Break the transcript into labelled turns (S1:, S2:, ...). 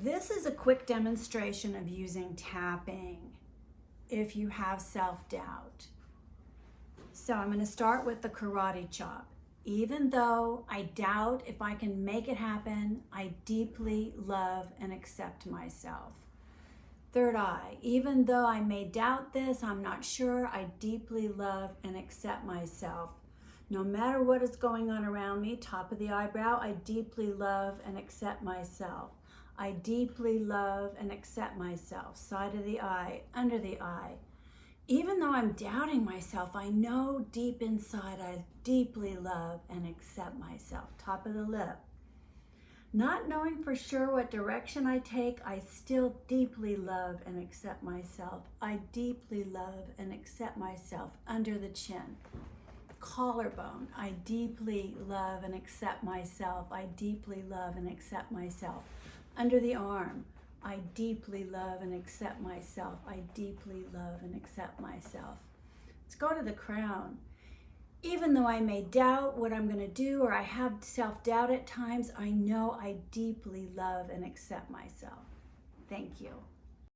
S1: This is a quick demonstration of using tapping if you have self-doubt. So I'm going to start with the karate chop. Even though I doubt if I can make it happen, I deeply love and accept myself. Third eye, even though I may doubt this, I'm not sure, I deeply love and accept myself. No matter what is going on around me, top of the eyebrow, I deeply love and accept myself. I deeply love and accept myself. Side of the eye, under the eye. Even though I'm doubting myself, I know deep inside I deeply love and accept myself. Top of the lip. Not knowing for sure what direction I take, I still deeply love and accept myself. I deeply love and accept myself. Under the chin. Collarbone. I deeply love and accept myself. I deeply love and accept myself. Under the arm. I deeply love and accept myself. I deeply love and accept myself. Let's go to the crown. Even though I may doubt what I'm going to do or I have self-doubt at times, I know I deeply love and accept myself. Thank you.